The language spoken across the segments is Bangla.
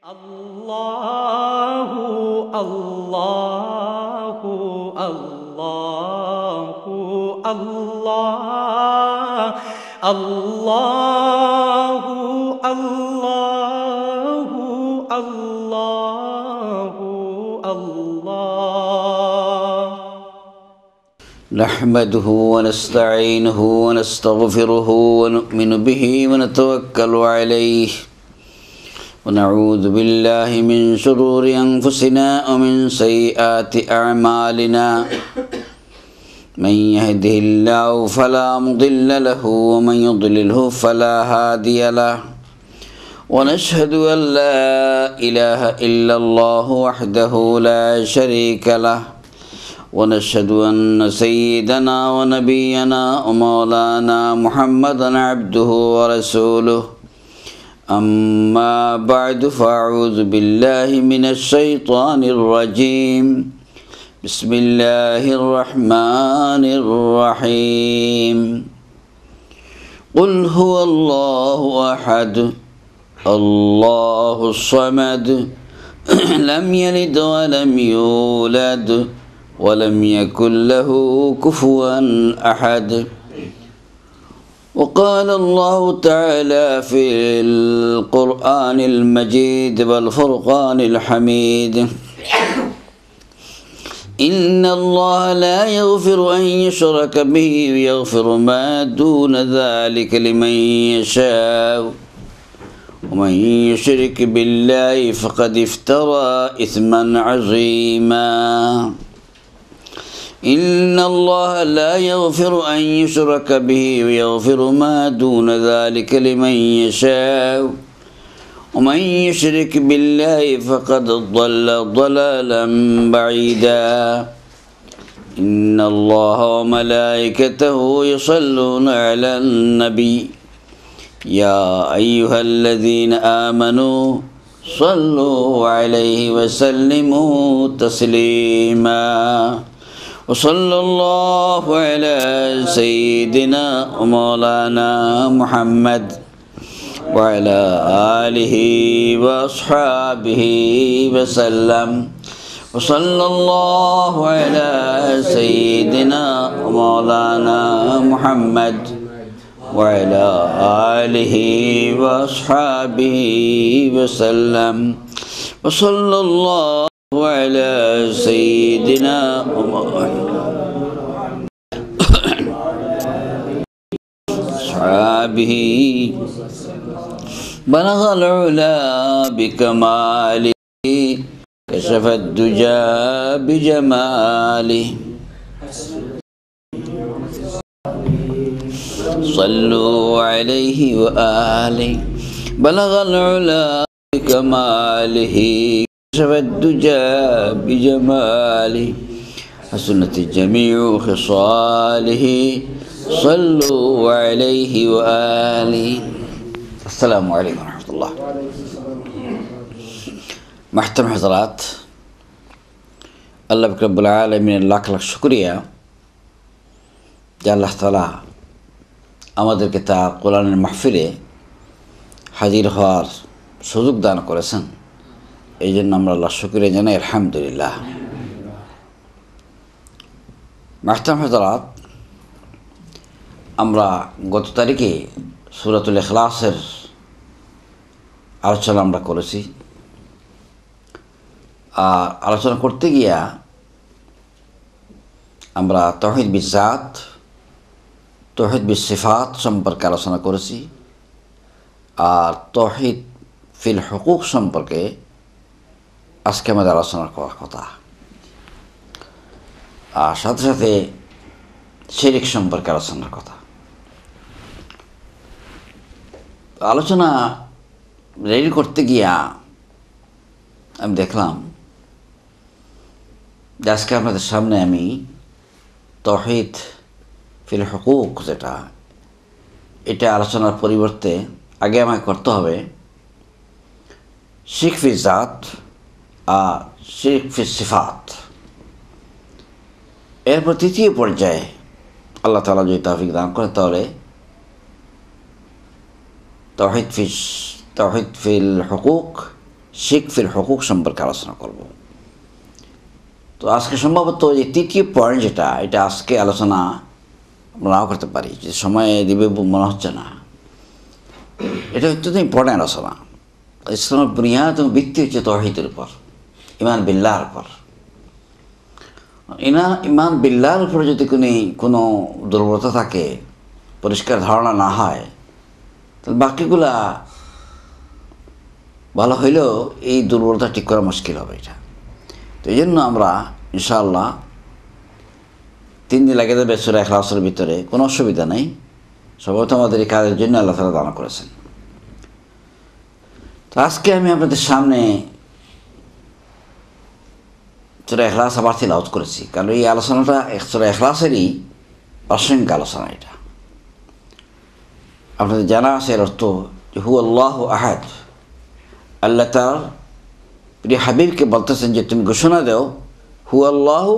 Allahu Allahu Allahu Allah Allahu Allahu Allahu Allah نحمده ونستعينه ونستغفره ونؤمن به ونتوكل عليه ونعوذ بالله من شرور أنفسنا ومن سيئات أعمالنا من يهده الله فلا مضل له ومن يضلله فلا هادي له ونشهد أن لا إله إلا الله وحده لا شريك له ونشهد أن سيدنا ونبينا ومولانا محمدا عبده ورسوله أما بعد فأعوذ بالله من الشيطان الرجيم بسم الله الرحمن الرحيم قل هو الله أحد الله الصمد لم يلد ولم يولد ولم يكن له كفوا أحد وقال الله تعالى في القرآن المجيد والفرقان الحميد إن الله لا يغفر أن يشرك به ويغفر ما دون ذلك لمن يشاء ومن يشرك بالله فقد افترى إثما عظيما إن الله لا يغفر أن يشرك به ويغفر ما دون ذلك لمن يشاء ومن يشرك بالله فقد ضل ضلالا بعيدا إن الله وملائكته يصلون على النبي يا أيها الذين آمنوا صلوا عليه وسلموا تسليما وصلى الله على سيدنا ومولانا محمد وعلى آله وأصحابه وسلم وصلى الله على سيدنا ومولانا محمد وعلى آله وأصحابه وسلم وصلى الله وعلى سيدنا أصحابه بلغ العلا بكماله كشف الدجى بجماله صلوا عليه وآله بلغ العلا بكماله كشف الدجى بجماله حسنت جميع خصاله صلوا عليه وآله السلام عليكم ورحمة الله محترم حضرات আল্লাহ রব্বুল আলামিনের লাখ লাখ শুকরিয়া যে আল্লাহ তাআলা আমাদেরকে তার কোরআনের মাহফিলে হাজির হওয়ার সুযোগ দান করেছেন। এই জন্য আমরা আল্লাহ শুকরিয়া জানাই, আলহামদুলিল্লাহ। মাহতারাম হযরত, আমরা গত তারিখে সূরাতুল ইখলাসের আলোচনা আমরা করেছি। আর আলোচনা করতে গিয়া আমরা তাওহীদ বিজাত, তাওহীদ বিসিফাত সম্পর্কে আলোচনা করেছি। আর তাওহীদ ফিল হুকুক সম্পর্কে আজকে আমাদের আলোচনা করার কথা। আর সাথে সাথে শিরক সম্পর্কে আলোচনার কথা। আলোচনা রেডি করতে গিয়া আমি দেখলাম যে আজকে আপনাদের সামনে আমি তাওহীদ ফিল হুকুক যেটা, এটা আলোচনার পরিবর্তে আগে আমাকে করতে হবে শিরক ফি জাত আর শিরক ফি সিফাত। এরপর তৃতীয় পর্যায়ে আল্লাহ তাআলা যদি তৌফিক দান করে তাহলে তাওহীদ ফিল হুকুক, শিরক ফিল হুকুক সম্পর্কে আলোচনা করব। তো আজকে সম্ভবত যে তৃতীয় পয়েন্ট যেটা, এটা আজকে আলোচনা আমরা নাও করতে পারি, যে সময় দিবে মনে হচ্ছে না। এটা অত্যন্ত ইম্পর্ট্যান্ট আলোচনা। ইসলামের বুনিয়াদ এবং ভিত্তি হচ্ছে তাওহীদের উপর, ঈমান বিল্লাহর উপর। ঈমান বিল্লাহর উপরে যদি কোনো দুর্বলতা থাকে, পরিষ্কার ধারণা না হয়, তাহলে বাকিগুলা ভালো হইলেও এই দুর্বলতা ঠিক করা মুশকিল হবে এটা। তো এই জন্য আমরা ইনশাআল্লাহ 3 দিন লাগে যাবে সূরা ইখলাসের ভিতরে, কোনো অসুবিধা নেই। সম্ভবত আমাদের এই কাজের জন্য আল্লাহ তাআলা দান করেছেন। তো আজকে আমি আপনাদের সামনে সূরা ইখলাস আবার তিলাওয়াত করেছি, কারণ এই আলোচনাটা সূরা ইখলাসেরই প্রাসঙ্গিক আলোচনা। এটা আপনাদের জানা আছে এর অর্থ যে হু আল্লাহু আহাদ। আল্লাহ তার প্রিয় হাবিবকে বলতেছেন যে তুমি ঘোষণা দাও হু আল্লাহু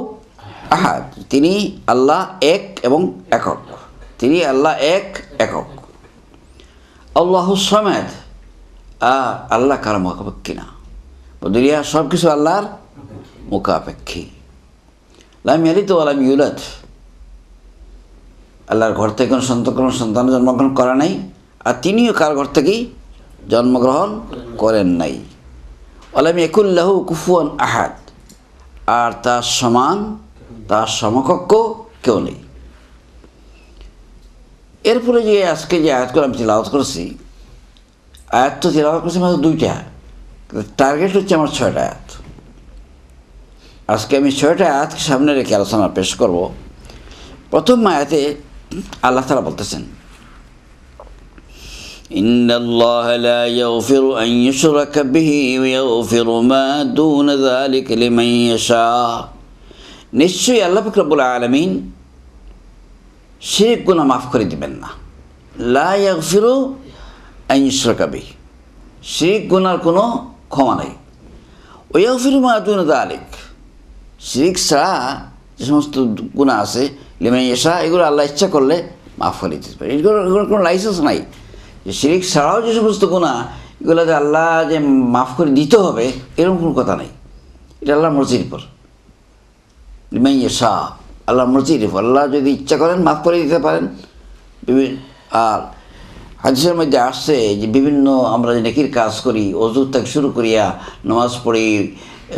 আহাদ, তিনি আল্লাহ এক এবং একক। তিনি আল্লাহ এক একক। আল্লাহু সামাদ, আল্লাহ কারো মুখাপেক্ষী না। দুনিয়া সব কিছু আল্লাহর মুখাপেক্ষী। লাম ইয়ালিদ ওয়া লাম ইউলাদ, আল্লাহর ঘর থেকে কোনো সন্তান জন্মগ্রহণ করা নাই, আর তিনিও কার ঘর থেকেই জন্মগ্রহণ করেন নাই। ওয়া লাম ইয়াকুল লাহু কুফুয়ান আহাদ, আর তার সমান, তার সমকক্ষ কেউ নেই। এরপরে যে আজকে যে আয়াতগুলো আমি তিলাওয়াত করেছি, আয়াত তো তিলাওয়াত করেছি মাত্র 2টা, টার্গেট হচ্ছে আমার 6টা আয়াত। আজকে আমি 6টা আয়াতকে সামনে রেখে আলোচনা পেশ করব। প্রথম আয়াতে আল্লাহ তাআলা বলতেছেন, ইন্নাল্লাহা লা ইয়াগফিরু আন ইউশরাকা বিহি ওয়া ইয়াগফিরু মা দুনা যালিকা লিমান ইয়াশা। নিশ্চয়ই আল্লাহ পাক রব্বুল আলামিন শিরক গুনাহ মাফ করে দিবেন না। লা ইয়াগফিরু আন ইউশরাকা বিহি, শিরক গুনাহর কোনো ক্ষমা নাই। ওয়া ইয়াগফিরু মা দুনা যালিক, শিরক ছাড়া যে সমস্ত গুনাহ আছে লিমান ইয়াশা, এগুলো আল্লাহ ইচ্ছা করলে মাফ করে দিতে পারে। এগুলোর কোনো লাইসেন্স নাই যে শিরক ছাড়াও যে সমস্ত গুনাহ এগুলো যে আল্লাহ যে মাফ করে দিতে হবে, এরকম কোনো কথা নেই। এটা আল্লাহর মর্জির উপর। লিমান ইয়াশা, আল্লাহর মর্জির উপর। আল্লাহ যদি ইচ্ছা করেন মাফ করে দিতে পারেন। আর হাদিসের মধ্যে আসছে যে বিভিন্ন আমরা যে নেকির কাজ করি, অজু থেকে শুরু করিয়া নামাজ পড়ি,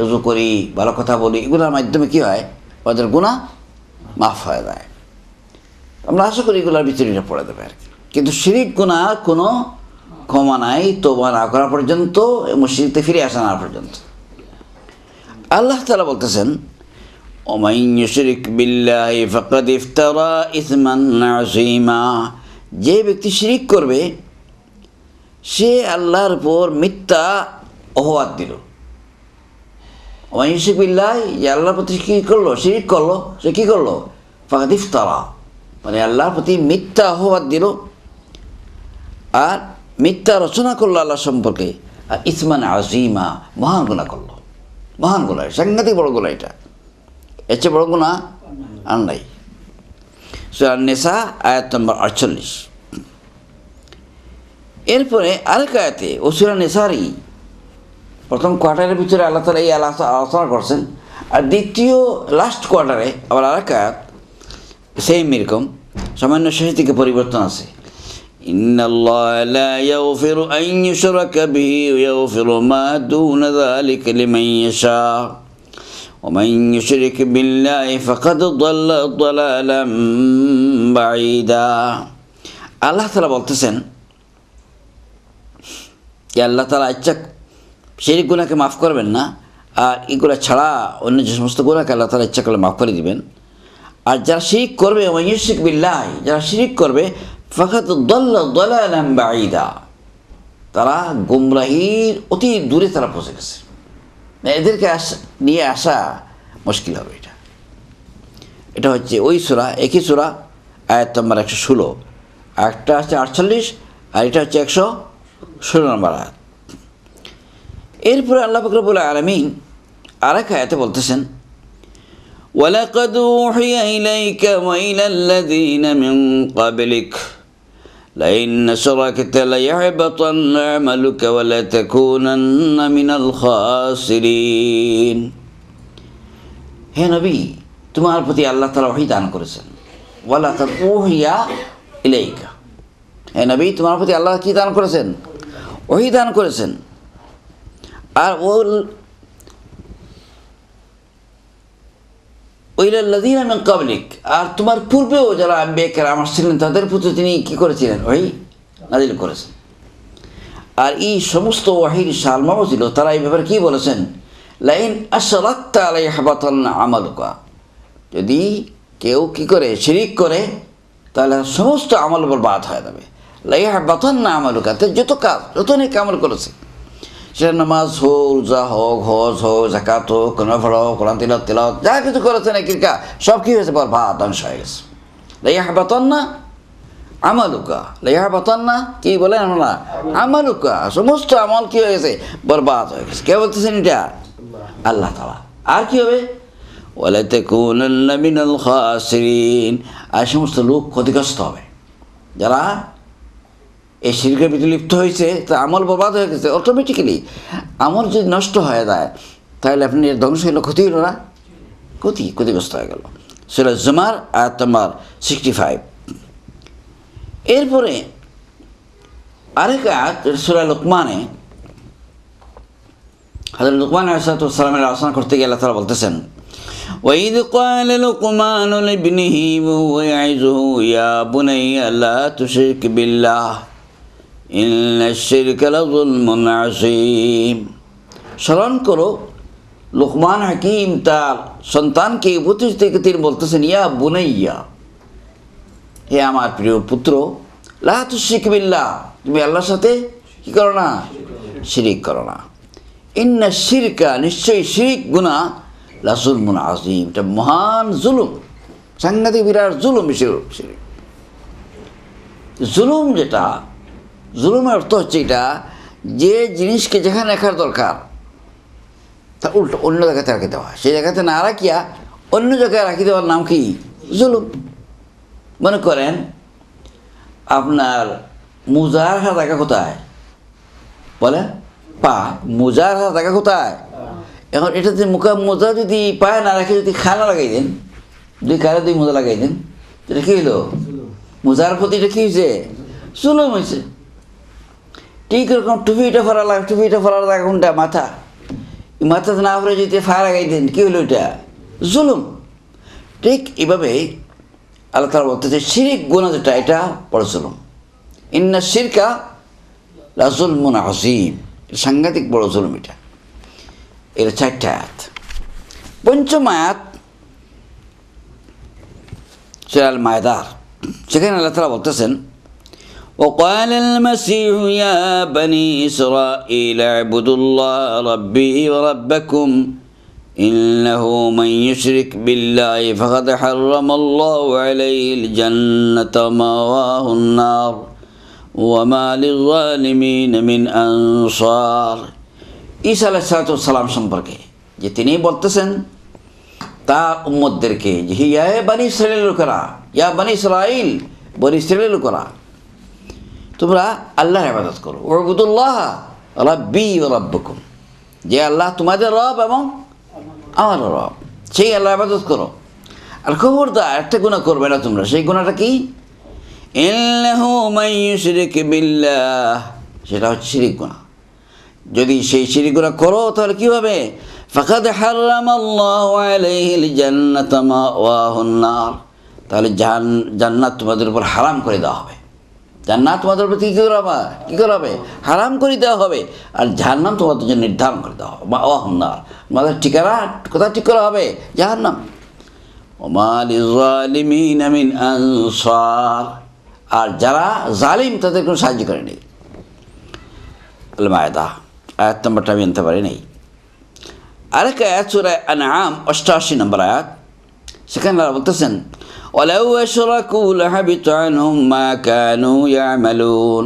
অজু করি, ভালো কথা বলি, এগুলোর মাধ্যমে কী হয়, ওদের গুনাহ মাফ হয়ে যায়। আমরা আশা করি এগুলোর ভিতরে এটা পড়ে দেবে আর কি। কিন্তু শিরক গুনাহ কোনো ক্ষমা নাই তওবা না করা পর্যন্ত এবং শিরকে ফিরে আসা না পর্যন্ত। আল্লাহ তাআলা বলতেছেন, ওমান ইউশরিক বিল্লাহি ফাকাদ ইফতারা ইসমান আযীমা, যে ব্যক্তি শিরক করবে সে আল্লাহর উপর মিথ্যা অপবাদ দিল। ওমান ইউশরিক বিল্লাহি, যে আল্লাহর প্রতি কী করলো, শিরক করলো, সে কী করলো, ফাকাদ ইফতারা, মানে আল্লাহর প্রতি মিথ্যা অপবাদ দিল, আর মিথ্যা রচনা করলো আল্লাহ সম্পর্কে, আর ইসমান আযীমা, মহান গুনাহ করলো। মহান গুনাহ, সাংঘাতিক বড় গুনাহ। এটা এর চেয়ে বড় গুনাহ আর নাই। সূরা নিসা আয়াত নম্বর 48। এরপরে আরেক আয়াতে ও সূরা নিসারই প্রথম কোয়ার্টারের ভিতরে আল্লাহ তাআলা এই আলোচনা করছেন, আর দ্বিতীয় লাস্ট কোয়ার্টারে আবার আরেক আয়াত সেম এরকম, সামান্য শেষ দিকে পরিবর্তন আছে। ইন্নাল্লাহা লা ইয়াগফিরু আন ইউশরাকা বিহি ওয়া ইয়াগফিরু মা দুনা যালিকা লিমান ইয়াশা ওয়া মান ইউশরিক বিল্লাহি ফাকাদ দাল্লা দালালাম বাঈদা। আল্লাহ তাআলা বলতেছেন যে আল্লাহ তাআলা ইচ্ছা শিরক গুনাহকে মাফ করবেন না, আর এগুলো ছাড়া অন্য যে সমস্ত গুনাহকে আল্লাহ তাআলা ইচ্ছা করলে মাফ করে দিবেন। আর যারা শিরক করবে, ওয়া ইউশরিক বিল্লাহি, যারা শিরক করবে, ফাকাদ দাল্লা দালালাম বাঈদা, তারা গুমরাহির অতি দূরে তারা পৌঁছে গেছে। এদেরকে নিয়ে আসা মুশকিল হবে। এটা হচ্ছে ওই সূরা, একই সূরা আয়াত নম্বর 116, একটা হচ্ছে 48 আর এটা হচ্ছে 116 নম্বর আয়াত। এরপরে আল্লাহ পাক রব্বুল আলামিন আরেক আয়াতে বলতেছেন, ওয়ালাকাদ উহিয়া ইলাইকা ওয়া ইলাল লাযীনা মিন ক্বাবলিক لئن أشركت ليحبطن عملك ولتكونن من الخاسرين। হে নবী, তোমার প্রতি আল্লাহ তাআলা ওহী দান করেছেন। ওয়ালাকাদ উহিয়া ইলাইকা, হে নবী, তোমার প্রতি আল্লাহ কি দান করেছেন? ওহী দান করেছেন। আর ওয়াইলাল্লাযীনা মিন ক্বাবলিক, আর তোমার পূর্বেও যারা আম্বিয়া কেরাম ছিলেন তাদের প্রতি তিনি কি করেছিলেন? ওহী নাযিল করেছেন। আর এই সমস্ত ওহীর সারমর্ম ছিল, তারা এই ব্যাপারে কি বলেছেন? লাইন আশরাকতা লাইহবাতান্না আমালুকা, যদি কেউ কি করে শিরিক করে তাহলে সমস্ত আমল বরবাদ হয়ে যাবে। লাইহবাতান্না আমালুকা, যত কাজ যত নেক আমল করেছে, সেটা নামাজ হোক, রোজা হোক, হজ হোক, যাকাত হোক, নফল হোক, কোরআন তিলাওয়াত যা কিছু করেছে নাকি সব কি হয়েছে? বরবাদ, ধ্বংস হয়ে গেছে। লাইহবাতান্না আমালুকা, লাইহবাতান্না কি বলেন আমরা? আমালুকা, সমস্ত আমল কি হয়ে গেছে? বরবাদ হয়ে গেছে। কে বলতেছেন এটা? আল্লাহ তাআলা। আর কি হবে? ওয়ালাতাকুনান্না মিনাল খাসিরিন, আর সমস্ত লোক ক্ষতিগ্রস্ত হবে যারা এই শিরকের ভিতরে লিপ্ত হয়েছে। তা আমল বরবাদ হয়ে গেছে। অটোমেটিক্যালি আমল যদি নষ্ট হয়ে যায় তাহলে আপনি ধ্বংস হইল, ক্ষতি হইল না? ক্ষতিগ্রস্ত হয়ে গেল। সূরা জুমার আয়াত নাম্বার 65। এরপরে আরেক আয়াত সূরা লুকমানে, হযরত লুকমান আলাইহিস সালামের আলোচনা করতে গিয়ে আল্লাহ তাআলা বলতেছেন, وَإِذْ قَالَ لُقْمَانُ لِابْنِهِ وَهُوَ يَعِظُهُ يَا بُنَيَّ لَا تُشْرِكْ بِاللَّهِ إِنَّ الشِّرْكَ لَظُلْمٌ عَظِيمٌ। স্মরণ করো, লুকমান হাকিম তার সন্তানকে উপদেশ থেকে তিনি বলতেছেন, ইয়া বুনাইয়া, হে আমার প্রিয় পুত্র, লা তুশরিক বিল্লাহ, তুমি আল্লাহর সাথে কি করো না? শিরিক করো না। ইন্না শিরকা, নিশ্চয়ই শিরিক গুনাহ, লা যুলমুন আযীম, এটা মহান জুলুম, সাংঘাতিক বিরাট জুলুম। শিরিক জুলুম, যেটা জুলুমের অর্থ হচ্ছে এটা যে জিনিসকে যেখানে রাখার দরকার তা উল্টো অন্য জায়গাতে রাখি দেওয়া, সেই জায়গাতে না রাখিয়া অন্য জায়গায় রাখি দেওয়ার নাম কি? জুলুম। মনে করেন আপনার মোজার হাত রাখা কোথায়? বলেন পা। মোজার হাত রাখা কোথায়? এখন এটাতে মোজা যদি পায়ে না রাখে যদি খানা লাগাই দেন, দুই কারে দুই মোজা লাগাই দেন, এটা কী হলো? মোজার প্রতি এটা কী হয়েছে? জুলুম হয়েছে। ঠিক এরকম টুপিটা ফরার জায়গা কোনটা? মাথা। মাথাতে না ফেলে যদি ফা লাগাই দেন, কী হলো? এটা জুলুম। ঠিক এভাবে আল্লাহ তাআলা বলতেছে শিরিক গুনাহ যেটা, এটা বড় জুলুম। ইন্না শিরকা লা যুলমুন আযীম, সাংঘাতিক বড় জুলুম এটা। এটা 4টা আয়াত। পঞ্চম আয়াত সূরা আল মায়দার, সেখানে আল্লাহ তাআলা বলতেছেন, وقال المسيح يا بني إسرائيل اعبدوا الله ربي وربكم إنه من يشرك بالله فقد حرم الله عليه الجنة ومأواه النار وما للظالمين من أنصار। ঈসা আলাইহিস সালাম সম্পর্কে যে তিনি বলতেছেন তার উম্মতদেরকে, যে ইয়া বনি ইসরাইলের লোকেরা, ইয়া বনি ইসরাইল, বনি ইসরাইলের লোকেরা, তোমরা আল্লাহর ইবাদত করো। উবুদুল্লাহ রাব্বি ওয়া রাব্বুকুম, যে আল্লাহ তোমাদের রব এবং আমার রব, সেই আল্লাহর ইবাদত করো। আর খবরদার একটা গুনাহ করবে না তোমরা। সেই গুনাহটা কি? ইন্নাহু মান ইউশরিক বিল্লাহ, সেটা হচ্ছে শিরিক গুনাহ। যদি সেই শিরিক গুনাহ করো তাহলে কি হবে? ফাকাদ হারামাল্লাহু আলাইহিল জান্নাতা মাওয়াহুন নার, তাহলে জান্নাত তোমাদের উপর হারাম করে দেওয়া হবে। জান্নাত তোমাদের উপর কী করা হবে? হারাম করে দেওয়া হবে। আর জাহান্নাম তোমাদের জন্য নির্ধারণ করে দেওয়া হবে। মাওয়াহুন নার, তোমাদের ঠিকানা কোথায় ঠিক করা হবে? জাহান্নাম। ওমা লিযালিমিনা মিন আনসার, আর যারা জালিম তাদের কোনো সাহায্য করেনি। আল মায়দা আয়াত নম্বরটা আমি আনতে পারি নাই। আরেক আয়াত সূরা আনআম 88 নম্বর আয়াত, সেখানে আল্লাহ বলতেছেন, ওয়ালাউ আশরাকু লাহাবিতা আনহুম মা কানু ইয়ামালুন,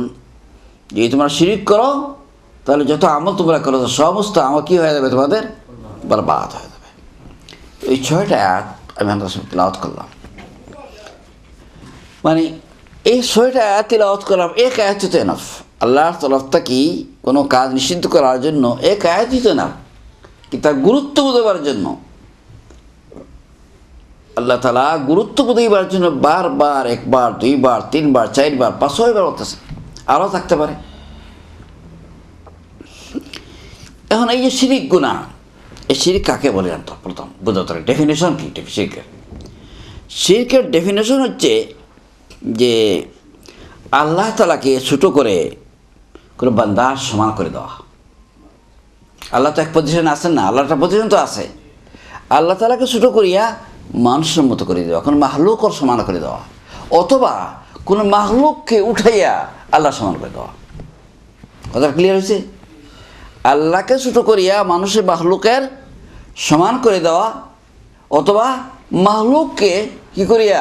যদি তোমরা শিরিক করো তাহলে যত আমল তোমরা করো সমস্ত আমল কী হয়ে যাবে? তোমাদের বরবাদ হয়ে যাবে। এই 6টা আয়াত আমি আপনাদের সামনে তেলাওয়াত করলাম। মানে এই 6টা আয়াত তিলাওয়াত করা এক আয়াতই তো এনাফ। আল্লাহর তরফ থেকে কোনো কাজ নিষিদ্ধ করার জন্য এক আয়াতই তো এনাফ, কি তার গুরুত্ব বোঝাবার জন্য। আল্লাহ তাআলা গুরুত্ব বোঝাবার জন্য বারবার, একবার, দুইবার, তিনবার, চারবার, 5-6বার বলতেছে, আরও থাকতে পারে। এখন এই যে শিরিক গুনাহ, এই শিরিক কাকে বলে জানতো? প্রথম বোঝাতে হবে ডেফিনেশন কি শিরকের। শিরকের ডেফিনেশন হচ্ছে যে আল্লাহ তাআলাকে ছোটো করে কোনো বান্দার সমান করে দেওয়া। আল্লাহ তো এক পজিশনে আছেন না, আল্লাহটা পজিশন তো আছে। আল্লাহ তাআলাকে ছোটো করিয়া মানুষের মতো করে দেওয়া, কোনো মাহলুকর সমান করে দেওয়া, অথবা কোনো মাহলুককে উঠাইয়া আল্লাহ সমান করে দেওয়া। কথা ক্লিয়ার হয়েছে? আল্লাহকে ছোটো করিয়া মানুষের মাহলুকের সমান করে দেওয়া, অথবা মাহলুককে কি করিয়া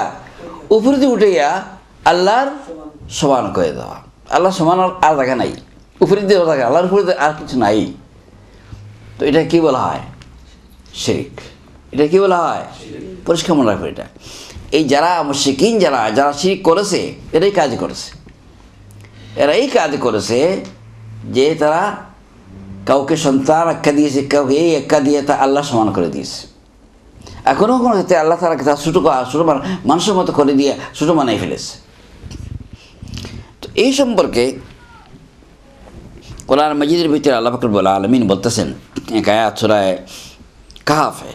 উপরে দিয়ে উঠাইয়া আল্লাহর সমান করে দেওয়া। আল্লাহ সমান আর জায়গা নাই, উপরে দিয়ে জায়গা, আল্লাহর উপরে আর কিছু নাই। তো এটা কি বলা হয়? শিরিক। এটা কি বলা হয়? পরিষ্কার মনে রাখবে। এটা এই যারা মুশরিকিন, যারা শিরিক করেছে, এরাই কাজ করেছে। এরা এই কাজ করেছে যে তারা কাউকে সন্তান আখ্যা দিয়েছে, কাউকে এই আখ্যা দিয়ে তা আল্লাহ সমান করে দিয়েছে। এখনও কোনো ক্ষেত্রে আল্লাহ তাআলাকে তার ছোটো মানুষের মতো করে দিয়ে ছোটো বানাই ফেলেছে। তো এই সম্পর্কে কোরআন মাজিদের ভিতরে আল্লাহ পাক রব্বুল আলামিন বলতেছেন এক আয়াত সূরা কাহফে,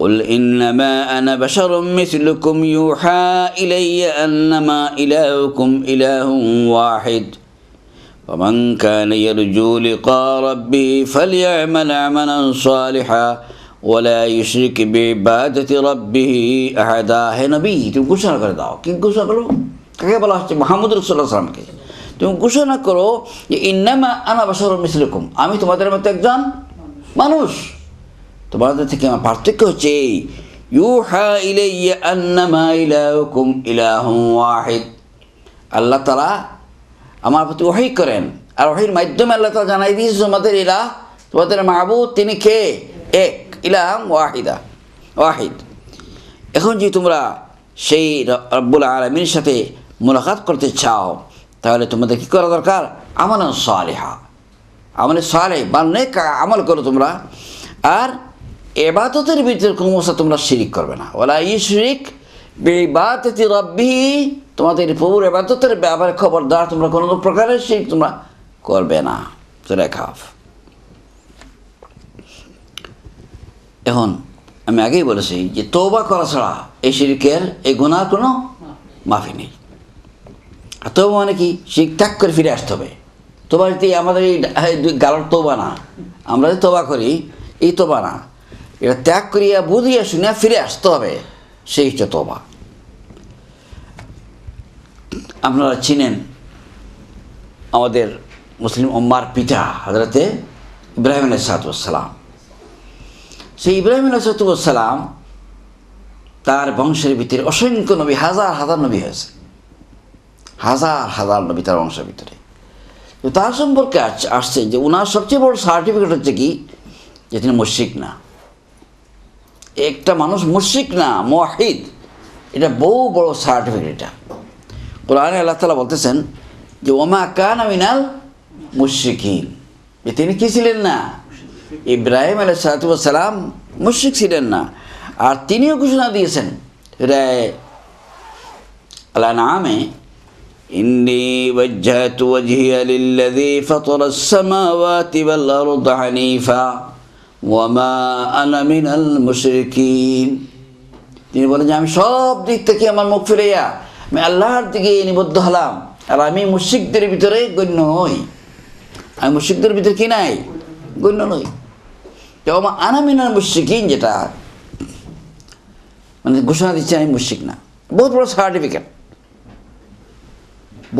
قل إنما أنا بشر مثلكم يوحى إلي أنما إلهكم إله واحد ومن كان يرجو لقاء ربه فليعمل عملا صالحا ولا يشرك بعبادة ربه أحدا। হে নবী, তুমি ঘোষণা করে দাও। কি ঘোষণা করো? কাকে বলা হচ্ছে? মুহাম্মদ রাসূলুল্লাহ সাল্লাল্লাহু আলাইহি ওয়াসাল্লামকে। তুমি ঘোষণা করো যে ইন্নামা আনা বাশারুম মিসলুকুম, আমি তোমাদের মতো একজন মানুষ। তোমাদের থেকে আমার পার্থক্য হচ্ছে ইউহা ইলাইয়া আন্নামা ইলাহুকুম ইলাহুন ওয়াহিদ। আল্লাহ তাআলা আমার প্রতি ওহী করেন, আর ওহীর মাধ্যমে আল্লাহ তাআলা জানাই দিয়েছে তোমাদের ইলাহ, তোমাদের মাবুদ তিনি কে? এক, ইলাহুন ওয়াহিদ। এখন যদি তোমরা সেই রব্বুল আলামিনের সাথে মুলাকাত করতে চাও, তাহলে তোমাদের কী করা দরকার? আমালান সালিহা, আমলে সালেহ বা নেক আমল করো তোমরা। আর ইবাদতের ভিতরে কোনো অবস্থা তোমরা শিরিক করবে না। ওয়ালা ইউশরিক বিইবাদাতি রাব্বিহি, তোমাদের প্রভুর ইবাদতের ব্যাপারে খবরদার তোমরা কোনো প্রকারের শিরিক তোমরা করবে না। সূরা কাহফ। এখন আমি আগেই বলেছি যে তওবা করা ছাড়া এই শিরিকের, এই গুনার কোনো মাফি নেই। আর তওবা মানে কি? শিরিক ত্যাগ করে ফিরে আসতে হবে। তওবা আমাদের এই গালার তওবা না, আমরা যে তওবা করি এই তওবা না, এটা ত্যাগ করিয়া বুঝিয়া শুনিয়া ফিরে আসতে হবে, সেই হচ্ছে তওবা। আপনারা চিনেন আমাদের মুসলিম উম্মার পিতা হযরতে ইব্রাহিম আলাইহিস সালাম। সেই ইব্রাহিম আলাইহিস সালাম তার বংশের ভিতরে অসংখ্য নবী, হাজার হাজার নবী হয়েছে, হাজার হাজার নবী তার বংশের ভিতরে। তো তার সম্পর্কে আসছে যে ওনার সবচেয়ে বড় সার্টিফিকেট হচ্ছে কি? যে তিনি মুশরিক না। একটা মানুষ মুশরিক না, মুওয়াহিদ, এটা বহু বড় সার্টিফিকেট। এটা কোরআনে আল্লাহ তাআলা বলতেছেন যে ওমা কানা মিনাল মুশরিকিন, যে তিনি কি ছিলেন না? ইব্রাহিম আলাইহিস সালাম মুশরিক ছিলেন না। আর তিনিও ঘোষণা দিয়েছেন আল-আনআমে, ইন্নী ওয়াজ্জাহতু ওয়াজহিয়া লিল্লাযী ফাতারাস সামাওয়াতি ওয়াল আরদা হানিফা ওয়া মা আনা মিনাল মুশরিকিন। তিনি বলেন যে আমি সব দিক থেকে আমার মুখ ফিরাইয়া আমি আল্লাহর দিকে নিবদ্ধ হলাম, আর আমি মুশরিকদের ভিতরে গণ্য হই। আমি মুশরিকদের ভিতরে কি নাই? গণ্য নই। তো ওয়া মা আনা মিনাল মুশরিকিন, যেটা মানে ঘোষণা দিচ্ছে আমি মুশরিক না। বহুত বড় সার্টিফিকেট,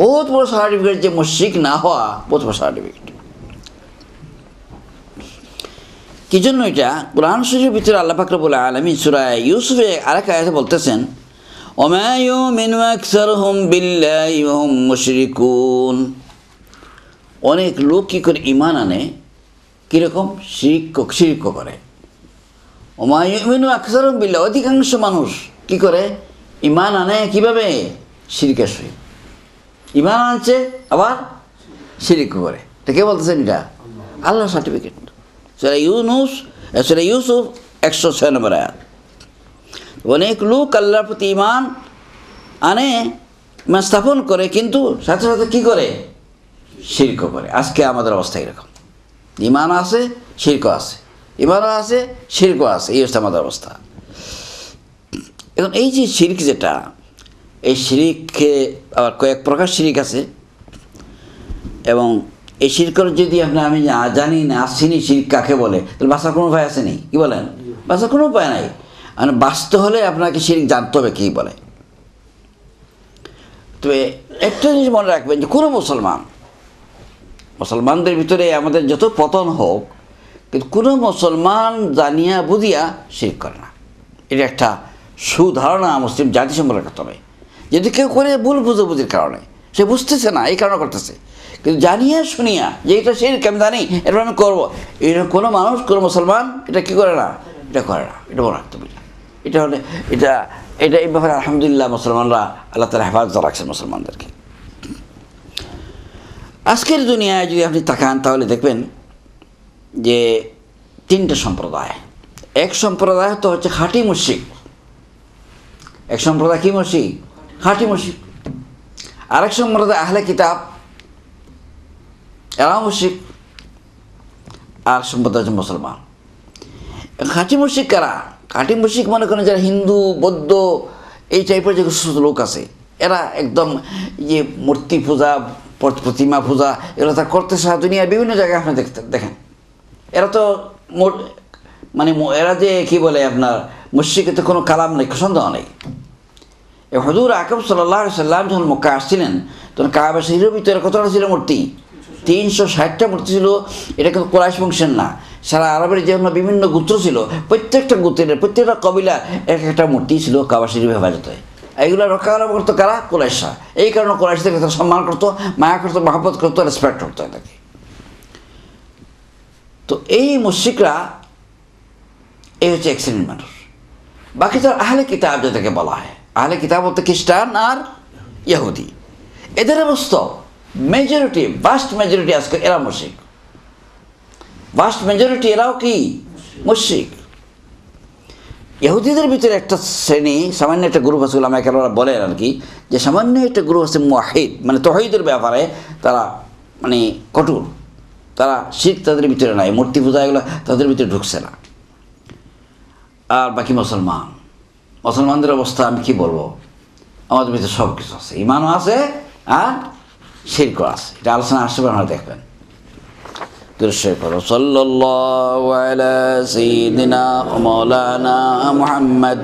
বহুত বড় সার্টিফিকেট যে মুশরিক না হওয়া, বহুত বড় সার্টিফিকেট। কি জন্য? এটা কোরআন শরীফের ভিতরে আল্লাহ পাক রব্বুল আলামিন সূরা ইউসুফে আরেক আয়াতে বলতেছেন ওমা ইউমিনু আকসারুহুম বিল্লাহি ওয়া হুম মুশরিকুন। অনেক লোক কী করে ঈমান আনে? কীরকম? শিরক করে। ওমা ইউমিনু আকসারুহুম বিল্লাহ, অধিকাংশ মানুষ কি করে? ঈমান আনে কীভাবে? শিরকের সহিত। ইমান আনছে আবার শিরিক করে। এটা কে বলতেছেন? এটা আল্লাহ সার্টিফিকেট। সূরা ইউসুফ 106 নম্বর আয়াত। অনেক লোক আল্লাহর প্রতি ইমান আনে, ইমান স্থাপন করে, কিন্তু সাথে সাথে কী করে? শিরক করে। আজকে আমাদের অবস্থা এরকম, ইমান আছে শিরক আছে, ইমানও আছে শিরকও আছে, এই হচ্ছে আমাদের অবস্থা। এখন এই যে শিরক, যেটা এই শিরকে আবার কয়েক প্রকার শিরক আছে, এবং এই শিরকের যদি আমি জানি না, চিনি শিরক কাকে বলে, তাহলে বাঁচার কোনো উপায় আছে? নেই। কী বলেন? বাঁচার কোনো উপায় নাই। মানে বাঁচতে হলে আপনাকে শিরক জানতে হবে কী বলে। তবে একটা জিনিস মনে রাখবেন যে কোনো মুসলমানদের ভিতরে আমাদের যত পতন হোক, কিন্তু কোনো মুসলমান জানিয়া বুঝিয়া শিরক করে না। এটা একটা সুধারণা মুসলিম জাতি সম্পর্কে রাখতে হবে। যদি কেউ করে ভুল বুঝাবুঝির কারণে, সে বুঝতেছে না এই কারণে করতেছে, কিন্তু জানিয়া শুনিয়া যে এটা শিরক, আমি জানি এরপর আমি করবো, এটা কোনো মানুষ, কোনো মুসলমান এটা কী করে না? এটা করে না। এটা মনে রাখতে হবে। এটা হলে এটা এই ব্যাপারে আলহামদুলিল্লাহ মুসলমানরা আল্লাহ তাআলা হেফাজত রাখছেন মুসলমানদেরকে। আজকের দুনিয়ায় যদি আপনি তাকান, তাহলে দেখবেন যে 3টে সম্প্রদায়। এক সম্প্রদায় তো হচ্ছে খাঁটি মুশরিক। এক সম্প্রদায় কি মুশরিক? খাঁটি মুশরিক। আরেক সম্প্রদায় আহলে কিতাব, এরাও মুশরিক। আর সম্প্রদায় হচ্ছে মুসলমান। খাঁটি মুশরিক কারা? খাঁটি মুশরিক মনে করেন যারা হিন্দু, বৌদ্ধ, এই টাইপের যে লোক আছে, এরা একদম যে মূর্তি পূজা, প্রতিমা পূজা, এরা তা করতে সারা দুনিয়ার বিভিন্ন জায়গায় আপনি দেখেন। এরা তো মানে এরা যে কি বলে আপনার মুশরিকে তো কোনো কালাম নেই, সন্দেহ নেই। হুজুর আকরাম সাল্লাল্লাহু আলাইহি সাল্লাম যখন মক্কা আসছিলেন, তখন কাবা শরীফের ভিতরে কতটা ছিল মূর্তি? 360টা মূর্তি ছিল। এটা কিন্তু কুরাইশ বংশের না, সারা আরবের যে বিভিন্ন গোত্র ছিল, প্রত্যেকটা গোত্রের, প্রত্যেকটা কবিলার এক একটা মূর্তি ছিল কাবা শরীফে হেফাজত হয়। এইগুলো রক্ষা করতো কারা? কুরাইশরা। এই কারণে কুরাইশদেরকে তারা সম্মান করতো, মায়া করতো, মহব্বত করতো, রেসপেক্ট করতো এটাকে। তো এই মুশরিকরা এই হচ্ছে এক শ্রেণীর মানুষ। বাকি তো আহলে কিতাব যাদেরকে বলা হয়, আহলে কিতাব বলতে খ্রিস্টান আর ইহুদি, এদের অবস্থা মেজরিটি, ভাস্ট মেজরিটি আজকে এরা মুশরিক। ভাস্ট মেজরিটি এরাও কি? মুশরিক। ইহুদিদের ভিতরে একটা শ্রেণী, সামান্য একটা গ্রুপ আছে, উলামায়ে কেরামরা বলেন আর কি, যে সামান্য একটা গ্রুপ আছে মুওয়াহিদ, মানে তাওহীদের ব্যাপারে তারা মানে কঠোর, তারা শিরক তাদের ভিতরে নাই, মূর্তি পূজা এগুলো তাদের ভিতরে ঢুকছে না। আর বাকি মুসলমানদের অবস্থা আমি কি বলবো, আমাদের ভিতরে সব কিছু আছে, ইমানও আছে আর শিরকও আছে। এটা আলোচনা আসবে, আপনারা দেখবেন। সাল্লাল্লাহু আলা সাইয়্যিদিনা ওয়া মাওলানা মুহাম্মদ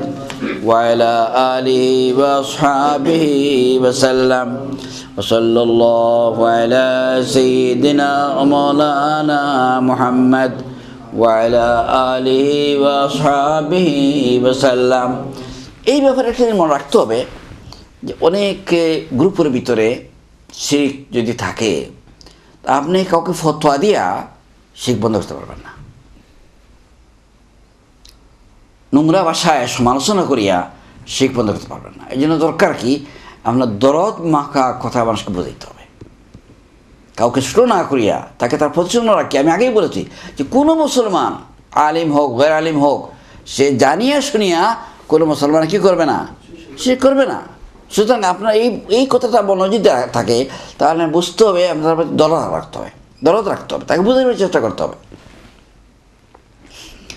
ওয়া আলা আলিহি ওয়া আসহাবিহি ওয়া সাল্লাম। সাল্লাল্লাহু আলা সাইয়্যিদিনা ওয়া মাওলানা মুহাম্মদ ওয়া আলা আলিহি ওয়া আসহাবিহি ওয়া সাল্লাম। এই ব্যাপারে একটা মনে রাখতে হবে যে অনেক গ্রুপের ভিতরে শিরক যদি থাকে, আপনি কাউকে ফতোয়া দিয়া শিরক বন্ধ করতে পারবেন না। নোংরা ভাষায় সমালোচনা করিয়া শিরক বন্ধ করতে পারবেন না। এই জন্য দরকার কি, আপনার দরদ মাখা কথা মানুষকে বোঝাইতে হবে। কাউকে ছোটো না করিয়া তাকে তার প্রতিষ্ঠান রাখি। আমি আগেই বলেছি যে কোনো মুসলমান, আলিম হোক গैर আলিম হোক, সে জানিয়া শুনিয়া কোনো মুসলমান কী করবে না? শিরক করবে না। সুতরাং আপনার এই কথাটা মনোযোগ থাকে, তাহলে বুঝতে হবে আপনার প্রতি দরদ রাখতে হবে, তাকে বোঝানোর চেষ্টা করতে হবে।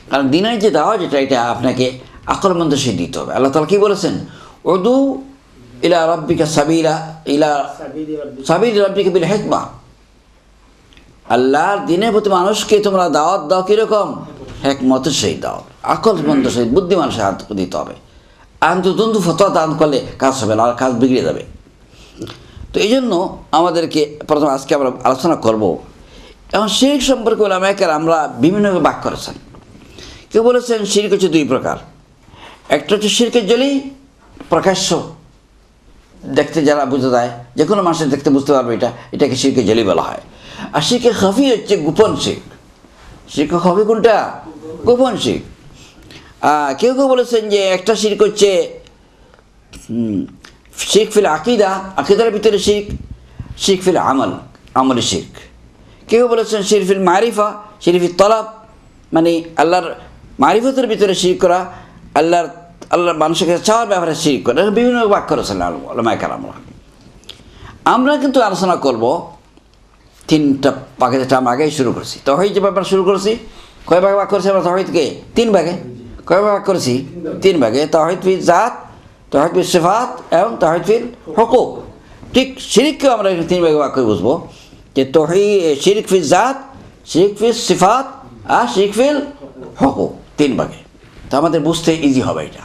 কারণ দিনের যে দাওয়া যেটা, এটা আপনাকে আকলমন্দ সে দিতে হবে। আল্লাহ তাআলা কি বলেছেন? উদু ইলা রাব্বিকা সাবিলা ইলা সাবিল রাব্বিকা বিল হিকমা। আল্লাহর দিনের প্রতি মানুষকে তোমরা দাওয়াত দাও কীরকম? হিকমতের সহিত দাও, আকলমন্দ সহিত, বুদ্ধিমান সাহায্য দিতে হবে। আন্তদ্বন্দ্ব ফতোয়া দান করলে কাজ হবে না, আর কাজ বিগড়ে যাবে। তো এই জন্য আমাদেরকে প্রথমে আজকে আমরা আলোচনা করব। এখন শিরক সম্পর্কে উলামায়ে কেরামরা বিভিন্নভাবে ভাগ করেছেন। কেউ বলেছেন শিরক হচ্ছে 2 প্রকার। একটা হচ্ছে শিরকে জলি, প্রকাশ্য, দেখতে যারা বোঝা যায়, যে কোনো মানুষের দেখতে বুঝতে পারবে এটাকে শিরকে জলি বলা হয়। আর শিরকে খাফি হচ্ছে গোপন শিরক। শিরকে খাফি কোনটা? গোপন শিরক। কেউ বলেছেন যে একটা শিরক হচ্ছে শিরক ফিল আকিদা, আকিদার ভিতরে শিরক। শিরক ফিল আমল, আমলে শিরক। কেউ বলেছেন শিরক ফিল মারিফা, শিরক ফিল তলাব, মানে আল্লাহর মারিফতের ভিতরে শিরক করা, আল্লাহর মানুষের কাছে চাওয়ার ব্যাপারে শিরক করা, বিভিন্ন বাক্য রয়েছেন ওলামায়ে কেরামরা। আমরা কিন্তু আলোচনা করব তিনটা ভাগে, যেটা আমরা আগেই শুরু করছি। তাওহীদ যে ব্যাপার শুরু করেছি, কয় ভাগে ভাগ করেছি আমরা তাওহীদকে? 3 ভাগে। কয় ভাগ করেছি? 3 ভাগে। তাওহীদ ফিল জাত, তাওহীদ ফিল সিফাত এবং তাওহীদ ফিল হুকুক। ঠিক শিরককেও আমরা 3 ভাগে ভাগ করে বুঝবো, যে শিরক ফিল জাত, শিরক ফিল সিফাত আর শিরক ফিল হুকুক, 3 ভাগে। তো আমাদের বুঝতে ইজি হবে। এটা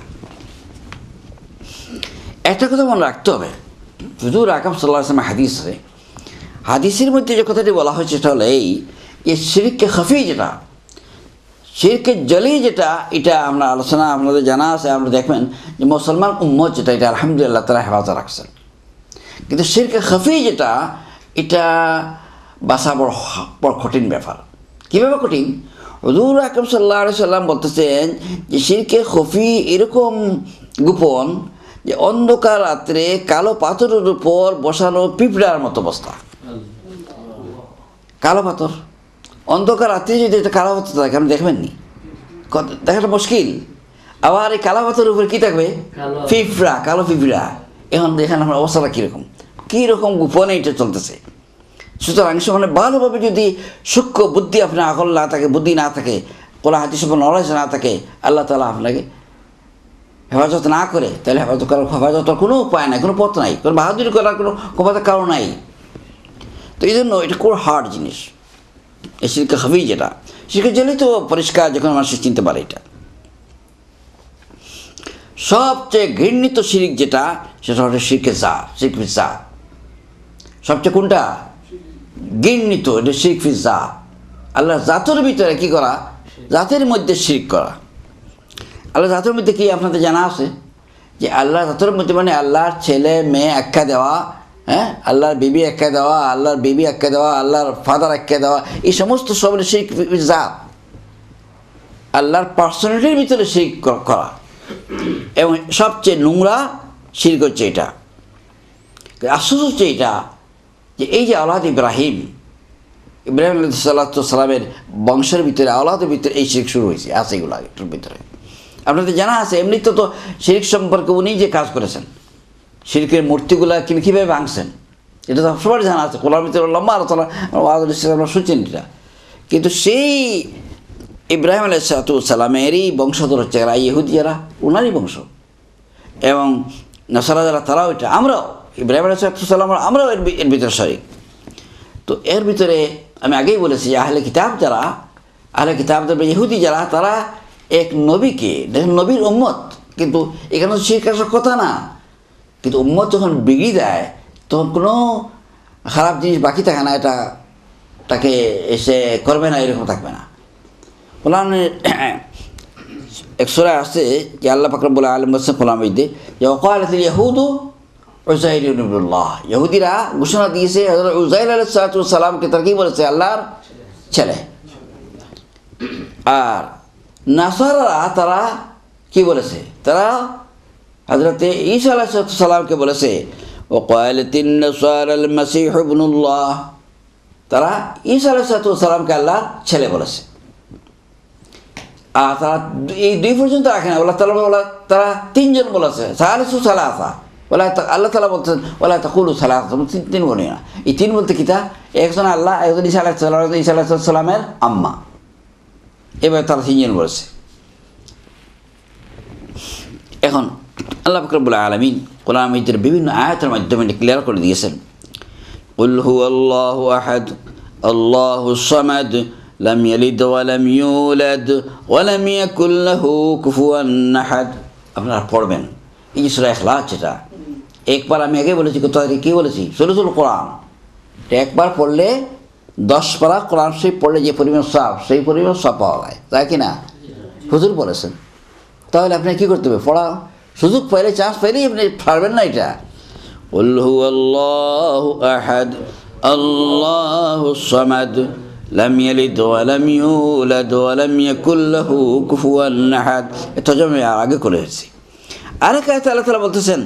একটা কথা মনে রাখতে হবে, হুজুর আকরাম সাল্লাল্লাহু আলাইহি ওয়াসাল্লাম হাদিসের মধ্যে যে কথাটি বলা হয়েছে সেটা হলো এই, যে শিরকে খফি যেটা, শিরকে জলি যেটা, এটা আমরা আলোচনা আপনাদের জানা আছে। আপনারা দেখবেন যে মুসলমান উম্মত যেটা, এটা আলহামদুলিল্লাহ তারা হেফাজত রাখছেন। কিন্তু শিরকে খফি যেটা, এটা বাঁচা বড় কঠিন ব্যাপার। কীভাবে কঠিন? হুজুর আকরাম সাল্লাল্লাহু আলাইহি ওয়াসাল্লাম বলতেছেন যে শিরকে খফি এরকম গোপন যে অন্ধকার রাত্রে কালো পাথরের উপর বসানো পিঁপড়ার মতো অবস্থা। কালো পাথর অন্ধকার রাত্রে যদি এটা কালো পাথর থাকে, আপনি দেখবেন নি, দেখাটা মুশকিল। আবার এই কালো পাথরের উপরে কী থাকবে? পিঁপড়া, কালো পিঁপড়া। এখন দেখেন আমার অবস্থাটা কীরকম গোপনে এটা চলতেছে। সুতরাং সেখানে ভালোভাবে যদি সূক্ষ্ম বুদ্ধি আপনার আকল না থাকে, বুদ্ধি না থাকে, কোরআন হাদিসের উপর নলেজ না থাকে, আল্লাহ তাআলা আপনাকে হেফাজত না করে, তাহলে হেফাজতের কোনো উপায় নাই, কোনো পথ নাই, কোনো বাহাদুরি করার কোনো কারণ নাই। তো এই জন্য এটা খুব হার্ড জিনিস এই শিরকে খফি যেটা। শিরকে জলি তো পরিষ্কার, যখন মানুষ চিনতে পারে। এটা সবচেয়ে ঘৃণিত শিরক যেটা, সেটা হচ্ছে শিরকে জাত, শিরক ফিল জাত। সবচেয়ে কোনটা ঘৃণিত? এটা শিরক ফিল জাত। আল্লাহ জাতের ভিতরে কি করা? জাতের মধ্যে শিরক করা। আল্লাহ জাতের মধ্যে কি আপনাদের জানা আছে? যে আল্লাহ জাতের মধ্যে মানে আল্লাহর ছেলে মেয়ে আখ্যা দেওয়া, হ্যাঁ, আল্লাহর বিবি আখ্যা দেওয়া, আল্লাহর বিবি আখ্যা দেওয়া, আল্লাহর ফাদার আখ্যা দেওয়া, এই সমস্ত সব শিরক ফিল জাত। আল্লাহর পার্সোনালিটির ভিতরে শিরক করা, এবং সবচেয়ে নোংরা শিরক হচ্ছে এটা। আফসোস হচ্ছে এটা, যে এই যে আওলাদ ইব্রাহিম আলাইহিসসালামের বংশের ভিতরে, আওলাদের ভিতরে এই শিরক শুরু হয়েছে, আছে এগুলো এটার ভিতরে। আপনাদের জানা আছে, এমনিতে তো শিরক সম্পর্কে উনি যে কাজ করেছেন, শিরকের মূর্তিগুলা কীভাবে ভাঙছেন, এটা তো সবার জানা আছে। কোরআনের ভিতরে লম্বা আলোচনা, আমরা শুনছেন এটা। কিন্তু সেই ইব্রাহিম আলাইহিসসালামেরই বংশধর হচ্ছে এরা, ইহুদি যারা, ওনারই বংশ, এবং নাসারা যারা, তারাও এটা। আমরাও ইব্রাহিম আলাইহিসসালাম, আমরাও এর ভিতরে শরীক। তো এর ভিতরে আমি আগেই বলেছি যে আহলে কিতাব যারা, আহলে কিতাবদের ইহুদি যারা, তারা এক নবীকে, দেখেন নবীর উম্মত, কিন্তু এখানে শিরক আসার কথা না। কিন্তু উম্মত যখন বিগড়ে দেয়, তখন কোনো খারাপ জিনিস বাকি থাকে না, এটা তাকে এসে করবে না, এরকম থাকবে না। কোরআনের এক সূরা আছে যে আল্লাহ পাক রব্বুল আলামিন বলেছেন কোরআনের মধ্যে, যে ওয়াকালাতিল ইয়াহুদু উযাইর ইবনুল্লাহ, ইহুদিরা ঘোষণা দিয়েছে হযরত উযাইর আলাইহিস সালামকে তারা কি বলেছে? আল্লাহর ছেলে। আর নাসারারা তারা কি বলেছে? তারা হযরত ঈসা আলাইহিস সালামকে বলেছে ওয়াকালাতিন নাসারাল মাসীহ ইবনুল্লাহ, তারা ঈসা আলাইহিস সালামকে আল্লাহর ছেলে বলেছে। আর তারা এই 2 পর্যন্ত রাখে না, আল্লাহ তাআলা তারা 3 জন বলেছে, সালিসু সালাসা, আল্লাহ তাআলা বলছেন ওয়ালা তাকুলু সালাসা, 3 বলি না। এই 3 বলতে কিতা? একজন আল্লাহ, একজন ঈসা আলাইহিস সালামের আম্মা, এবার তারা 3 জন বলেছে। এখন আল্লাহ পাক রব্বুল আলামিন কোরআন মাজিদের বিভিন্ন আয়াতের মাধ্যমে ক্লিয়ার করে দিয়েছেন, কুল হুয়াল্লাহু আহাদ আল্লাহুস সামাদ লাম ইয়ালিদ ওয়া লাম ইউলাদ ওয়া লাম ইয়াকুল লাহু কুফুয়ান আহাদ। আপনারা পড়বেন এই যে সূরা ইখলাস, যেটা একবার আমি আগে বলেছি, কোথায় কি বলেছি? সূরাতুল কোরআন একবার পড়লে 10 পারা কোরআন শরীফ পড়লে যে পরিমাণ সওয়াব, সেই পরিমাণ সওয়াব পাওয়া যায়, তাই কি না? হুজুর বলেছেন। তাহলে আপনি কী করতে হবে? পড়া, সুযোগ পাইলে, চান্স পাইলেই আপনি পারবেন না এটা। কুল হুয়াল্লাহু আহাদ আল্লাহুস সামাদ লাম ইয়ালিদ ওয়া লাম ইউলাদ ওয়া লাম ইয়াকুল লাহু কুফুয়ান আহাদ। এটা আমি আগে করে এসেছি। আরেক আয়াতে আল্লাহ তাআলা বলতেছেন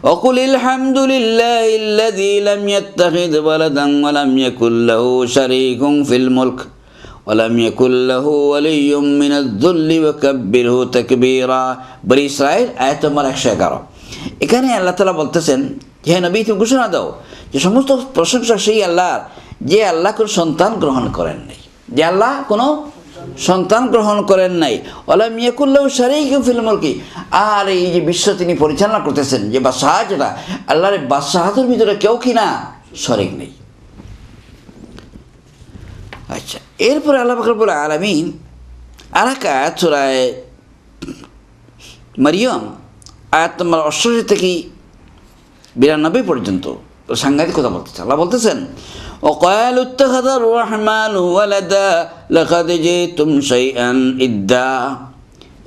ওয়াকুলিল হামদুলিল্লাহিল্লাযী লাম ইয়াত্তাখিয ওয়ালাদান ওয়া লাম ইয়াকুল লাহু শারীকুন ফিল মুলক ওয়া লাম ইয়াকুল লাহু ওয়ালিয়্যুম মিনায-যুল্লি ওয়া কাব্বিরহু তাকবীরা। বনী ইসরাঈল আয়াত নম্বর 111। এখানে আল্লাহ তাআলা বলতেছেন, হে নবী তুমি ঘোষণা দাও যে সমস্ত প্রশংসা সেই আল্লাহর যে আল্লাহ কোনো সন্তান গ্রহণ করেন নাই, যে আল্লাহ কোনো সন্তান গ্রহণ করেন নাই। ওয়ালাম ইয়াকুল লাহু শারীকুন ফিল মুলকি, আর এই যে বিশ্ব তিনি পরিচালনা করতেছেন যে বাদশাহ, যেটা আল্লাহর বাদশাহতের ভিতরে কেউ কিনা শরীক নেই। আচ্ছা, এরপরে আল্লাহ পাক রব্বুল আলামিন আরেক আয়াত সূরা মারিয়াম আয়াত নম্বর 88 থেকে 92 পর্যন্ত সাংঘাতিক কথা বলতেছে। আল্লাহ বলতেছেন وقالوا اتخذ الرحمن ولدا لقد جئتم شيئا إدا।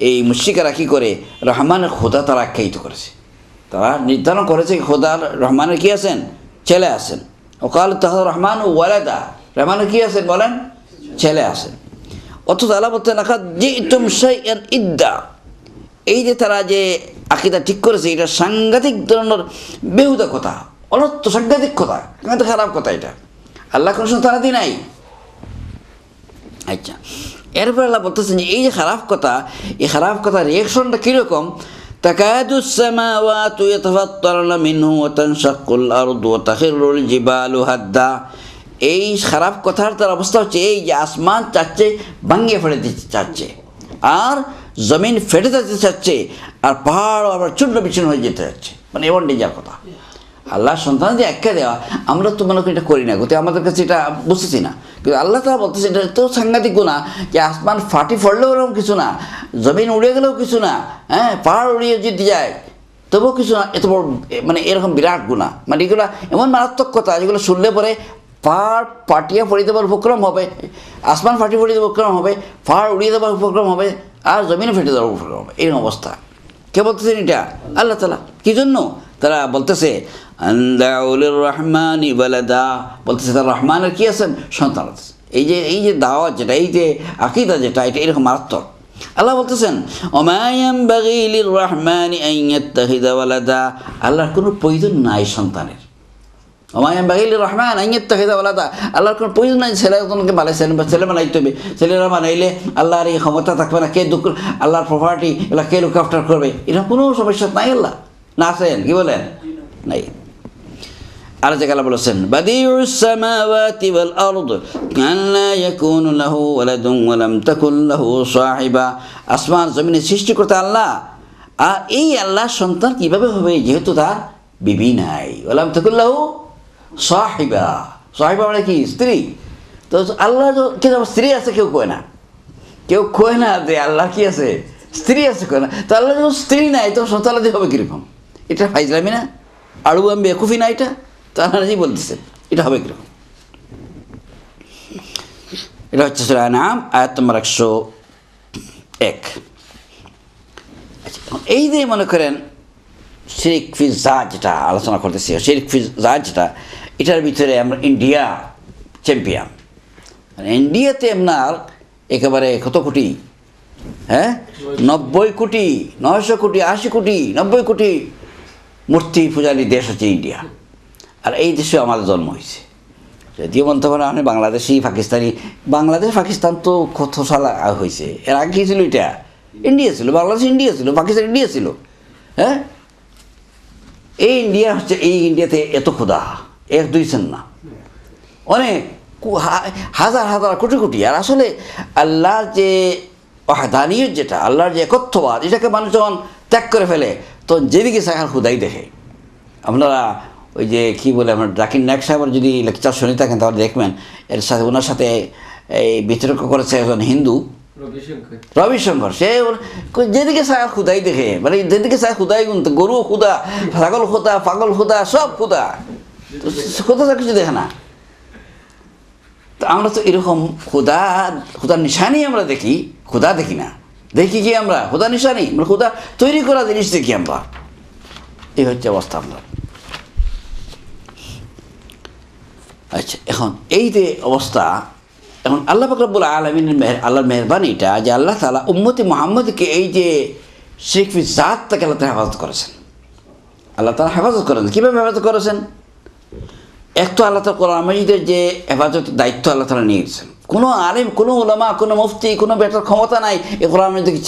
এই মুশরিকরা কি করে রহমানের খোদা তারা আখ্যায়িত করেছে, তারা নির্ধারণ করেছে খোদার রহমানের কি আছেন, ছেলে আছেন। وقالوا اتخذ الرحمن ولدا, রহমানের কি আছেন বলেন, ছেলে আছেন। অথচ আল্লাহ বলতেন لقد جئتم شيئا إدا, এই যে তারা যে আকীদা ঠিক করেছে এটা সাংঘাতিক ধরনের বেহুদা কথা, অনর্থ সাংঘাতিক কথা, কিন্তু খারাপ কথা। এটা আল্লাহ কোনো সন্তানাদি নাই। আচ্ছা, এরপরে আল্লাহ বলতেছেন যে এই যে খারাপ কথা, এই খারাপ কথার রিয়াকশনটা কীরকম, তাকাদুস সামাওয়াতু ইয়াতাফাত্তারনা মিনহু ওয়া তানশাক্কুল আরদু ওয়া তাখিরুল জিবালু হাদ্দা। এই খারাপ কথার তার অবস্থা হচ্ছে এই যে আসমান চাচ্ছে ভাঙিয়ে ফেলে দিতে চাচ্ছে, আর জমিন ফেটে যেতে চাচ্ছে, আর পাহাড় আবার চূর্ণ বিচূর্ণ হয়ে যেতে যাচ্ছে। মানে এমন ডেঞ্জার কথা। আল্লাহ সন্তান যে আখ্যা দেওয়া, আমরা তো মনে করি এটা করি না, কিন্তু আমাদের কাছে এটা বুঝতেছি না, কিন্তু আল্লাহ তাআলা বলতেছে এটা তো সাংঘাতিক গুনাহ যে আসমান ফাটি পড়লেও এরকম কিছু না, জমিন উড়ে গেলেও কিছু না, হ্যাঁ পাহাড় উড়িয়ে যদি যায় তবুও কিছু না, এত বড় মানে এরকম বিরাট গুনাহ। মানে এগুলো এমন মারাত্মক কথা যেগুলো শুনলে পরে পাহাড় ফাটিয়ে পড়িয়ে দেওয়ার উপক্রম হবে, আসমান ফাটিয়ে পড়িয়ে দেওয়ার উপক্রম হবে, পাহাড় উড়িয়ে দেওয়ার উপক্রম হবে, আর জমিনে ফেটে দেওয়ার উপক্রম হবে। এরকম অবস্থা। কে বলতেছেন এটা? আল্লাহ তাআলা। কী জন্য? তারা বলতেছে আনদাউলির রহমানি ওয়ালাদা, বলতেছে তার রহমানের কি আছেন, সন্তান আছে। এই যে দাওয়াত যেটা, এই যে আকীদা যেটা, এটা এরকম মারাত্মক। আল্লাহ বলতেছেন ওমা ইয়ানবাগি লির রহমানি আন ইয়াত্তাখিযা ওয়ালাদা, আল্লাহর কোনো প্রয়োজন নাই সন্তানের। ওমা ইয়ানবাগি লির রহমান আন ইয়াত্তাখিযা ওয়ালাদা, আল্লাহর কোনো প্রয়োজন নাই ছেলেকে ছেলে বানাইতে হবে। ছেলেরা বানাইলে আল্লাহর এই ক্ষমতা থাকবে না, কে দুঃখ আল্লাহর প্রপার্টি এগুলো কে লুক আফটার করবে, এরকম কোনো সমস্যা নাই। আল্লাহ না আছেন, কি বলেন, নাই। আর জায়গায় আল্লাহ বলেছেন বাদিউস সামাওয়াতি ওয়াল আরদ আল্লা ইয়াকুনু লাহু ওয়ালাদুন ওয়া লাম তাকুন লাহু সাহিবা, আসমান জমিনের সৃষ্টিকর্তা আল্লাহ, আর এই আল্লাহ সন্তান কিভাবে হবে যেহেতু তার বিবি নাই। ওয়া লাম তাকুন লাহু সাহিবা, সাহিবা মানে কি, স্ত্রী। তো আল্লাহ কে স্ত্রী আছে কেউ কয় না, কেউ কয় না যে আল্লাহ কি আছে, স্ত্রী আছে কয় না। তো আল্লাহ যখন স্ত্রী নাই তো সন্তান হবে কীরকম? এটা ফাইজলামি না, আড়ু আমি বেকুফি না, এটা তো আল্লাহ নিজেই বলতেছেন এটা হবে কীরকম। এটা হচ্ছে সূরা আনআম আয়াত নম্বর 101। আচ্ছা, এই যে মনে করেন শিরক ফি যাত যেটা আলোচনা করতেছি, শিরক ফি যাত যেটা, এটার ভিতরে আমরা ইন্ডিয়া চ্যাম্পিয়ন। মানে ইন্ডিয়াতে আপনার একেবারে কত কোটি, হ্যাঁ 90 কোটি, 900 কোটি, 80 কোটি, 90 কোটি মূর্তি পূজারী দেশ হচ্ছে ইন্ডিয়া। আর এই দেশে আমাদের জন্ম হয়েছে। যদিও মনে করেন আপনি বাংলাদেশি পাকিস্তানি, বাংলাদেশ পাকিস্তান তো কত সাল হয়েছে, এর আগে কী ছিল, এটা ইন্ডিয়া ছিল, বাংলাদেশ ইন্ডিয়া ছিল, পাকিস্তান ইন্ডিয়া ছিল। হ্যাঁ, এই ইন্ডিয়া হচ্ছে, এই ইন্ডিয়াতে এত ক্ষুধা, 1-2 সেন না, অনেক হাজার হাজার কোটি কোটি। আর আসলে আল্লাহর যে ওয়াহদানিয়ত যেটা, আল্লাহর যে একত্ববাদ, এটাকে মানুষ যখন ত্যাগ করে ফেলে তো যেদিকে সাকার ক্ষুধাই দেখে। আপনারা ওই যে কী বলে, আপনার জাকির নায়েক সাহেবের যদি লেকচার শুনে থাকেন তাহলে দেখবেন এর সাথে ওনার সাথে এই বিতর্ক করেছে একজন হিন্দু, রবিশঙ্কর। সে যেদিকে সাকার ক্ষুধাই দেখে, মানে যেদিকে সাকার ক্ষুধাই গুনতে, গরু ক্ষুধা, ছাগল ক্ষুধা, পাগল ক্ষুধা, সব ক্ষুধা, ক্ষুধা কিছু দেখে না। তো আমরা তো এরকম ক্ষুধার নিশানি আমরা দেখি, ক্ষুধা দেখি না। দেখি কি আমরা ক্ষুধা নিশানি, মানে ক্ষুধা তৈরি করা জিনিস দেখি আমরা। এই হচ্ছে অবস্থা আমরা। আচ্ছা, এখন এই যে অবস্থা, এখন আল্লাহ পাক রব্বুল আলামিনের আল্লাহর মেহরবানিটা যে আল্লাহ তাআলা উম্মতে মুহাম্মদকে এই যে শিরক ফি জাত থেকে আল্লাহ তাআলা হেফাজত করেছেন। আল্লাহ তাআলা হেফাজত করেন, কীভাবে হেফাজত করেছেন? এক তো আল্লাহ তাআলা কোরআন মাজিদের যে হেফাজতের দায়িত্ব আল্লাহ তাআলা নিয়ে গেছেন। কোনো আলেম, কোনো উলামা, কোনো মুফতি, কোনো বেটার ক্ষমতা নাই এই কোরআন মাজিদকে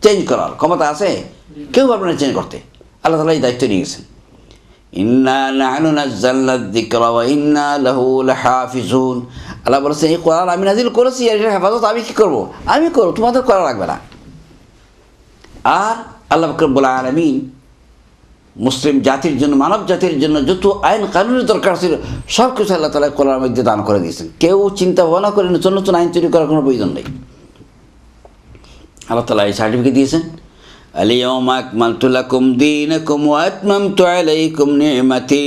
চেঞ্জ করার ক্ষমতা আছে? কেউ পারবে না চেঞ্জ করতে। আল্লাহ তাআলা এই দায়িত্ব নিয়ে গেছেন। ইন্না নাহনু নাযালনা যিকরা ওয়া ইন্না লাহু লাহাফিজুন। আল্লাহ বলেছেন এই কোরআন আমি নাজিল করেছি, এর হেফাজত আমি কী করবো? আমি করব, তোমাদের করা লাগবে না। আর আল্লাহ রাব্বুল আলামিন মুসলিম জাতির জন্য, মানব জাতির জন্য যত আইন কানুনের দরকার ছিল সব কিছু আল্লাহ তাআলা কোরআনের মধ্যে দান করে দিয়েছেন। কেউ চিন্তা ভাবনা করে নতুন নতুন আইন তৈরি করার কোনো প্রয়োজন নেই। আল্লাহ তাআলা এই সার্টিফিকেট দিয়েছেন, আল-ইয়াওমা আকমালতু লাকুম দীনাকুম ওয়া আতমামতু আলাইকুম নি'মাতি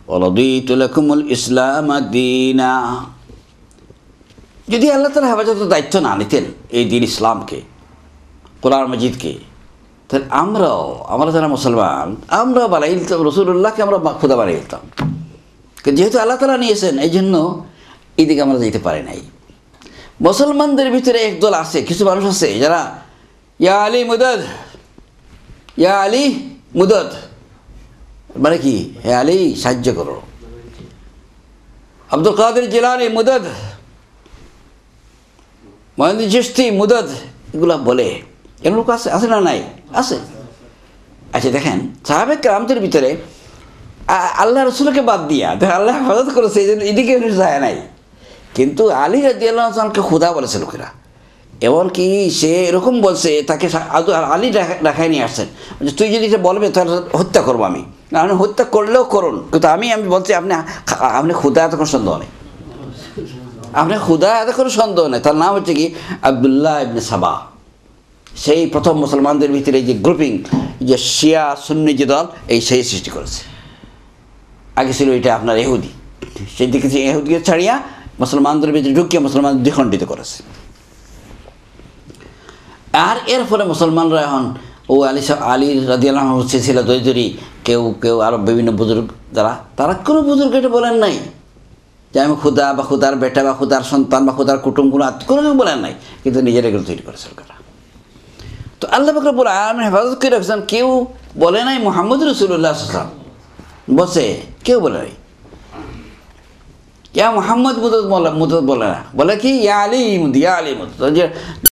ওয়া রাদিতু লাকুমুল ইসলামা দীনা। যদি আল্লাহ তাআলা হেফাজতের দায়িত্ব না নিতেন এই দিন ইসলামকে, কোরআন মাজিদকে, তাহলে আমরা যারা মুসলমান আমরা বানাই দিতাম রাসূলুল্লাহকে, আমরা খোদা বানিয়ে দিতাম। কিন্তু যেহেতু আল্লাহ তাআলা নিয়েছেন এই জন্য এদিকে আমরা যেতে পারি নাই। মুসলমানদের ভিতরে একদল আছে, কিছু মানুষ আছে যারা ইয়া আলী মুদদ, ইয়া আলী মুদদ, মানে কি? হে আলী সাহায্য করো, আব্দুল কাদের জিলানী মুদদ, মঈনুদ্দিন চিশতি মুদদ, এগুলা বলে। এর লোক আছে, আছে না নাই? আছে। আচ্ছা দেখেন, সাহাবে কেরামদের ভিতরে আল্লাহ রসুলকে বাদ দিয়া দেখেন আল্লাহ হেফাজত করেছে, এই জন্য এদিকে যায় নাই। কিন্তু আলী রাদিয়াল্লাহু আনহুকে খুদা বলেছে লোকেরা, এমনকি সে এরকম বলছে, তাকে আলী দেখায় নিয়ে আসছেন, তুই যদি এটা বলবে তাহলে হত্যা করবো আমি, আপনি হত্যা করলেও করুন, কিন্তু আমি বলছি আপনি খুদা, এত কোনো সন্দেহ নেই, আপনি খুদা, এত কোনো সন্দেহ নেই। তার নাম হচ্ছে কি? আবদুল্লাহ ইবনে সাবা। সেই প্রথম মুসলমানদের ভিতরে যে গ্রুপিং, যে শিয়া সুন্নি যে দল, সেই সৃষ্টি করেছে। আগে ছিল এটা আপনার ইহুদি, সেই দিকে ইহুদিকে ছাড়িয়া মুসলমানদের ভিতরে ঢুকিয়ে মুসলমানদের দ্বিখণ্ডিত করেছে। আর এর ফলে মুসলমানরা এখন আলী রাদিয়াল্লাহু আনহু ছিল দৈদরি, কেউ আরও বিভিন্ন বুজুর্গ তারা কোনো বুজুর্গ এটা বলেন নাই যে আমি খুদা বা খুদার বেটা বা খুদার সন্তান বা খুদার কুটুম, কোনো কেউ বলেন নাই, কিন্তু নিজেরা এগুলো তৈরি করেছে সরকার। তো আল্লাহ পাক রব্বুল আলামিন হেফাজত করে রাখছেন। কেউ বলে নাই মুহাম্মদ রাসূলুল্লাহ সাল্লাল্লাহু আলাইহি ওয়াসাল্লাম বলছে, কেউ বলে নাই ইয়া মুহাম্মদ মুদদ বলে না, বলে কি ইয়া আলী মুদ, ইয়া আলী মুদ।